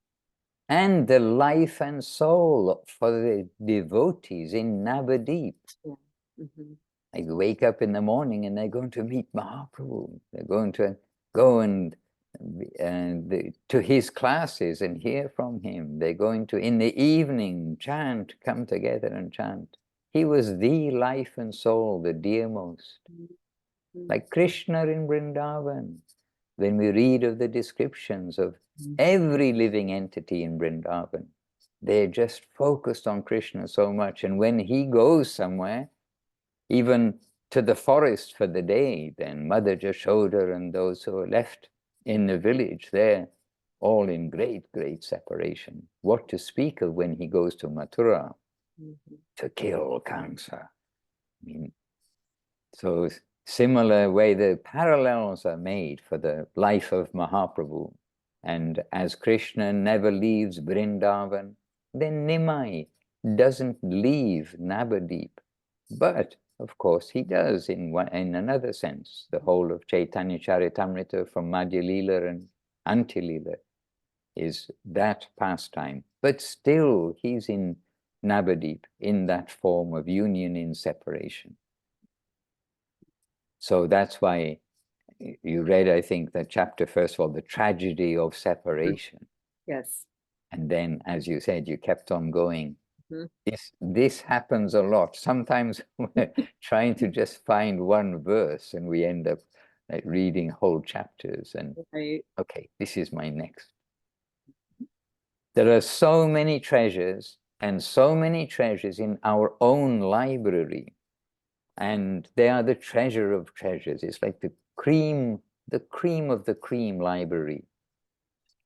S2: And the life and soul for the devotees in Navadip.
S7: Yeah. Mm-hmm.
S2: They wake up in the morning and they're going to meet Mahaprabhu. They're going to go and to his classes and hear from him. They're going to, in the evening, chant, come together and chant. He was the life and soul, the dearmost.
S7: Mm-hmm.
S2: Like Krishna in Vrindavan. When we read of the descriptions of every living entity in Vrindavan, they're just focused on Krishna so much. And when he goes somewhere, even to the forest for the day, then Mother Jashoda and those who are left in the village, they're all in great, great separation. What to speak of when he goes to Mathura to kill Kamsa? I mean, so similar way the parallels are made for the life of Mahaprabhu. And as Krishna never leaves Vrindavan, then Nimai doesn't leave Navadip. But of course, he does in another sense. The whole of Chaitanya Charitamrita from Madhya Lila and Anti Lila is that pastime. But still, he's in Navadip in that form of union in separation. So that's why you read, I think, the chapter, first of all, the tragedy of separation.
S7: Yes.
S2: And then, as you said, you kept on going.
S7: Mhm.
S2: This happens a lot. Sometimes we're trying to just find one verse and we end up like reading whole chapters and,
S7: Right.
S2: okay, this is my next. There are so many treasures and so many treasures in our own library. And they are the treasure of treasures. It's like the cream of the cream library.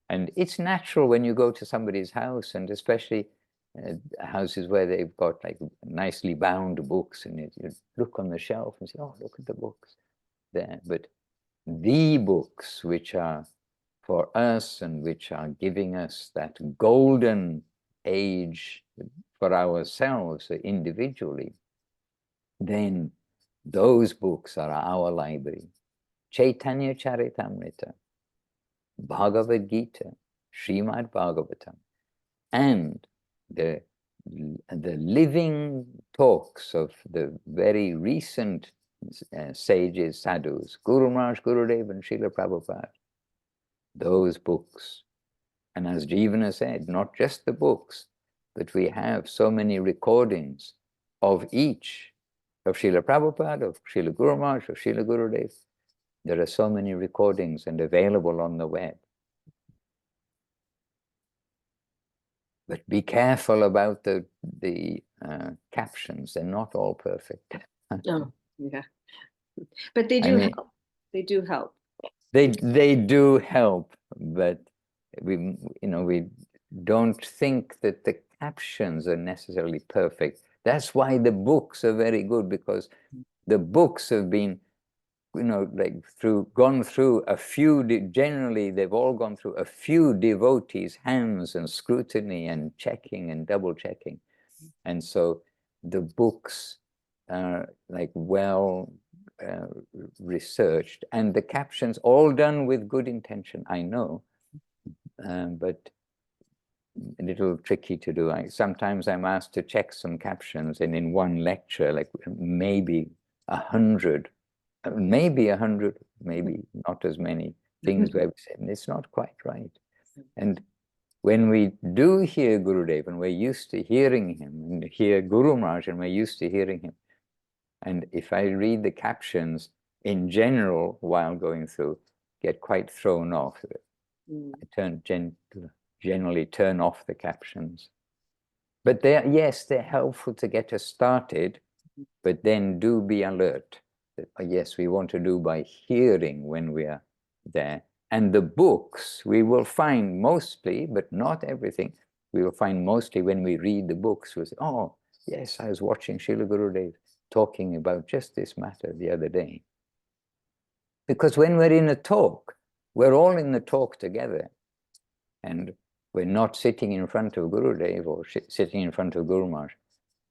S2: And it's natural when you go to somebody's house, and especially houses where they've got like nicely bound books, and you look on the shelf and say, oh, look at the books there. But the books which are for us and which are giving us that golden age for ourselves individually, then those books are our library. Chaitanya Charitamrita, Bhagavad Gita, Srimad Bhagavatam, and the living talks of the very recent sages, sadhus, Guru Maharaj, Gurudev, and Srila Prabhupada. Those books. And as Jivana said, not just the books, but we have so many recordings of each, of Srila Prabhupada, of Srila Guru Maharaj, of Srila Gurudev. There are so many recordings and available on the web. But be careful about the captions. They're not all perfect.
S7: Oh, yeah. But they do help. They do help.
S2: They do help, but we don't think that the captions are necessarily perfect. That's why the books are very good, because the books have been, gone through a few, generally they've all gone through a few devotees' hands and scrutiny and checking and double checking. And so the books are like well researched, and the captions all done with good intention, I know, but a little tricky to do. Sometimes I'm asked to check some captions, and in one lecture, like maybe 100, maybe not as many things where we said, it's not quite right. And when we do hear Gurudev, and we're used to hearing him, and hear Guru Maharaj, and we're used to hearing him, and if I read the captions in general while going through, get quite thrown off. I generally turn off the captions. But yes, they're helpful to get us started, but then do be alert that, yes, we want to do by hearing when we are there. And the books we will find mostly, but not everything, we will find mostly when we read the books, we'll say, oh, yes, I was watching Srila Gurudev talking about just this matter the other day. Because when we're in a talk, we're all in the talk together. And we're not sitting in front of Gurudev or sitting in front of Guru Maharaj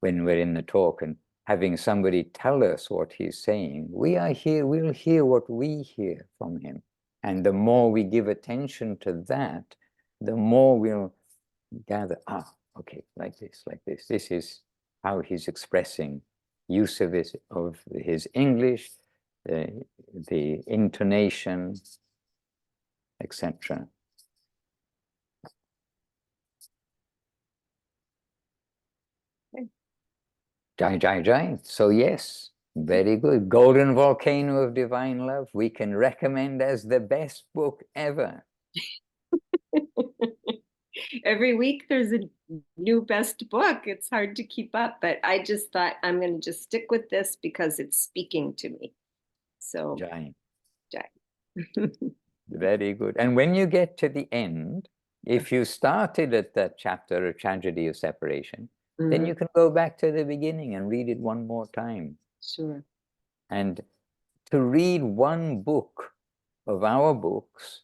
S2: when we're in the talk and having somebody tell us what he's saying. We are here, we'll hear what we hear from him. And the more we give attention to that, the more we'll gather, okay, like this. This is how he's expressing use of his English, the intonation, etc. Jai, jai, jai. So yes, very good. Golden Volcano of Divine Love, we can recommend as the best book ever.
S7: Every week there's a new best book. It's hard to keep up, but I just thought I'm going to just stick with this because it's speaking to me. So,
S2: Jai.
S7: Jai.
S2: Very good. And when you get to the end, if you started at that chapter, A Tragedy of Separation, then you can go back to the beginning and read it one more time.
S7: Sure.
S2: And to read one book of our books,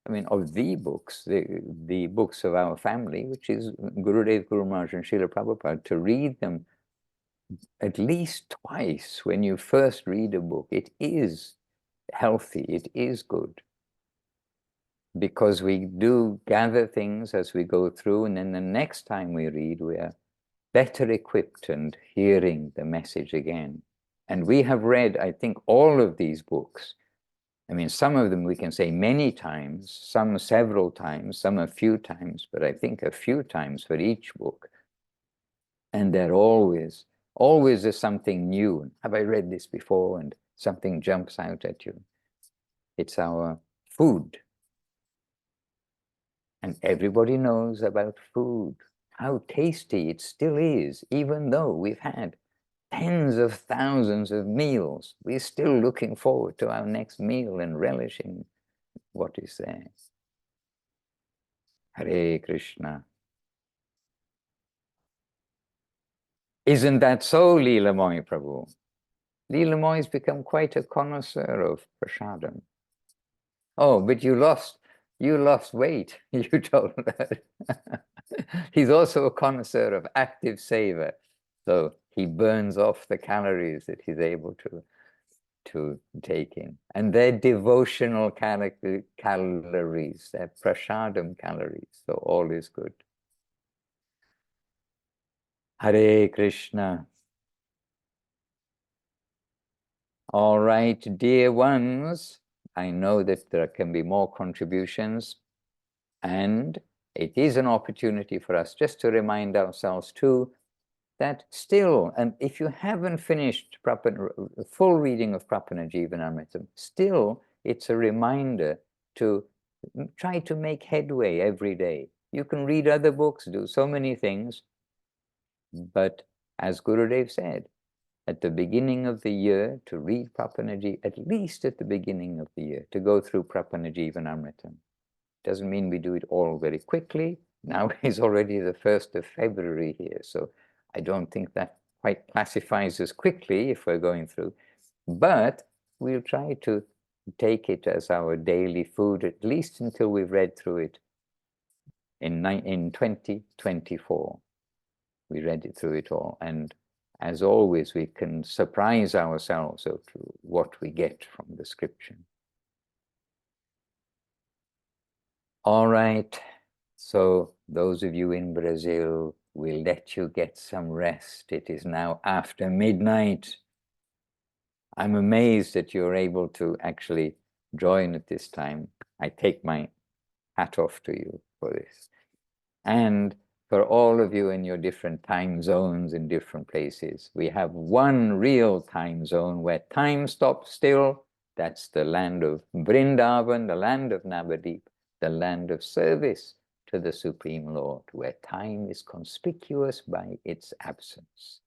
S2: I mean, of the books, the books of our family, which is Gurudev, Guru Maharaj, and Srila Prabhupada, to read them at least twice when you first read a book, it is healthy, it is good. Because we do gather things as we go through, and then the next time we read, we are better equipped and hearing the message again. And we have read, I think, all of these books. I mean, some of them we can say many times, some several times, some a few times, but I think a few times for each book. And they're always there's something new. Have I read this before? And something jumps out at you. It's our food. And everybody knows about food, how tasty it still is, even though we've had tens of thousands of meals. We're still looking forward to our next meal and relishing what is there. Hare Krishna. Isn't that so, Leela Moy Prabhu? Leela Moy's become quite a connoisseur of prasadam. Oh, but you lost weight, you told her. He's also a connoisseur of active savor. So he burns off the calories that he's able to take in. And they're devotional calories, they're prasadam calories. So all is good. Hare Krishna. All right, dear ones, I know that there can be more contributions, and it is an opportunity for us just to remind ourselves too that still, and if you haven't finished full reading of Prapanajivanamritam, still it's a reminder to try to make headway every day. You can read other books, do so many things, but as Gurudev said, at the beginning of the year to read Prapanaji, at least at the beginning of the year, to go through Prapanajivanamritam. Doesn't mean we do it all very quickly. Now is already the 1st of February here, so I don't think that quite classifies as quickly if we're going through. But we'll try to take it as our daily food, at least until we've read through it in 2024. We read it through it all, and as always, we can surprise ourselves of what we get from the scripture. All right, so those of you in Brazil, we'll let you get some rest. It is now after midnight. I'm amazed that you're able to actually join at this time. I take my hat off to you for this. And for all of you in your different time zones in different places, we have one real time zone where time stops still. That's the land of Vrindavan, the land of Navadip, the land of service to the Supreme Lord, where time is conspicuous by its absence.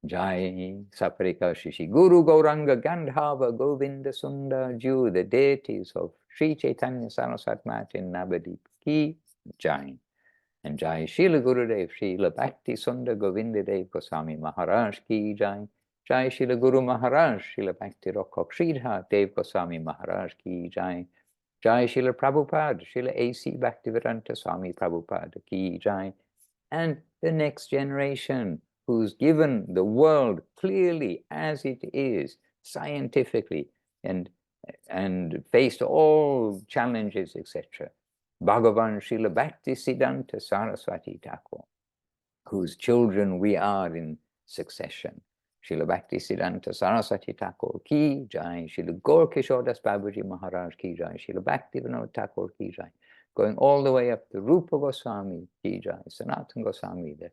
S2: Jai Saparika Shishi Guru Gauranga Gandhava Govinda Sundar Ju, the deities of Sri Chaitanya Saraswat Mat in Navadip Ki Jai. And Jai Srila Gurudev, Srila Bhakti Sundar Govinda Dev Goswami Maharaj Ki Jai. Jai Srila Guru Maharaj, Srila Bhakti Rakha Sridhar Dev Goswami Maharaj Ki Jai. Jai Srila Prabhupada, Srila A.C. Bhaktivedanta Swami Prabhupada Ki Jai. And the next generation who's given the world clearly as it is, scientifically, and faced all challenges, etc. Bhagavan Srila Bhakti Siddhanta Saraswati Thakur, whose children we are in succession. Srila Bhakti Siddhanta Saraswati Thakur Ki Jai, Srila Gaur Kishore Das Babaji Maharaj Ki Jai, Srila Bhakti Vinod Thakur Ki Jai, going all the way up to Rupa Goswami Ki Jai, Sanatana Goswami, the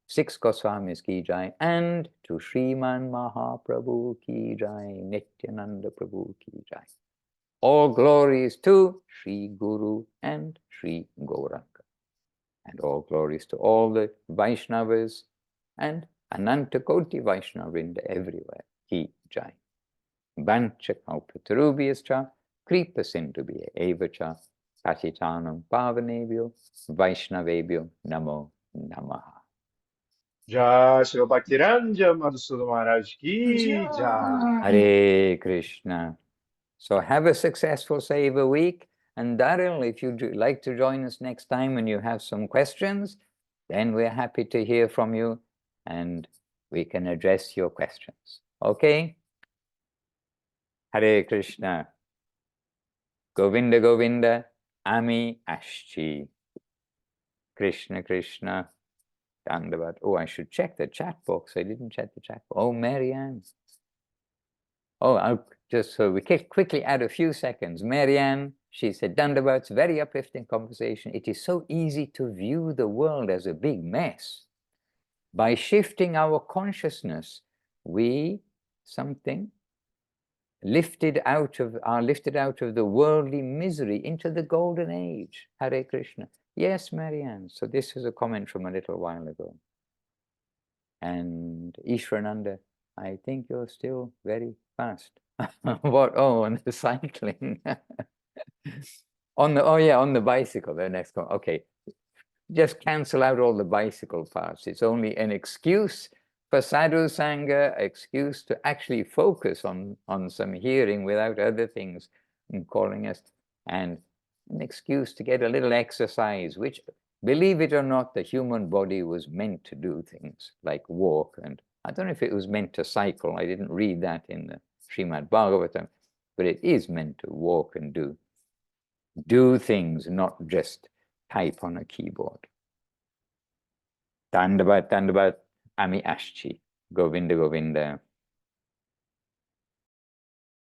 S2: 6 Goswamis Ki Jai, and to Sriman Mahaprabhu Ki Jai, Nityananda Prabhu Ki Jai. All glories to Sri Guru and Sri Gauranga. And all glories to all the Vaishnavas and Ananta Koti Vaishnavrinda everywhere. Ki Jai. Bancha Kalpatarubhyascha, Kripa Sindhubhya Evacha, Patitanam Pavanebhyo, Vaishnavebhyo Namo Namaha.
S1: Jai Shri Bhaktiranja Madhusudan Maharaj Ki Jai.
S2: Hare Krishna. So have a successful Seva week. And Daryl, if you'd like to join us next time and you have some questions, then we're happy to hear from you and we can address your questions. Okay? Hare Krishna. Govinda Govinda, Ami Ashchi. Krishna Krishna. Dandavat. Oh, I should check the chat box. I didn't check the chat box. Oh, Marianne. Oh, I'll just so we can quickly add a few seconds. Marianne, she said, Dandavat's very uplifting conversation. It is so easy to view the world as a big mess. By shifting our consciousness, we are lifted out of the worldly misery into the golden age. Hare Krishna. Yes, Marianne. So this is a comment from a little while ago. And Ishwarananda, I think you're still very fast. What? Oh, on the cycling. On the bicycle, the next one. Okay. Just cancel out all the bicycle parts. It's only an excuse for sadhu sangha, excuse to actually focus on some hearing without other things calling us, and an excuse to get a little exercise, which, believe it or not, the human body was meant to do things like walk. And I don't know if it was meant to cycle. I didn't read that in the Srimad Bhagavatam, but it is meant to walk and do things, not just type on a keyboard. Dandavat, Dandavat, Ami Ashchi, Govinda, Govinda.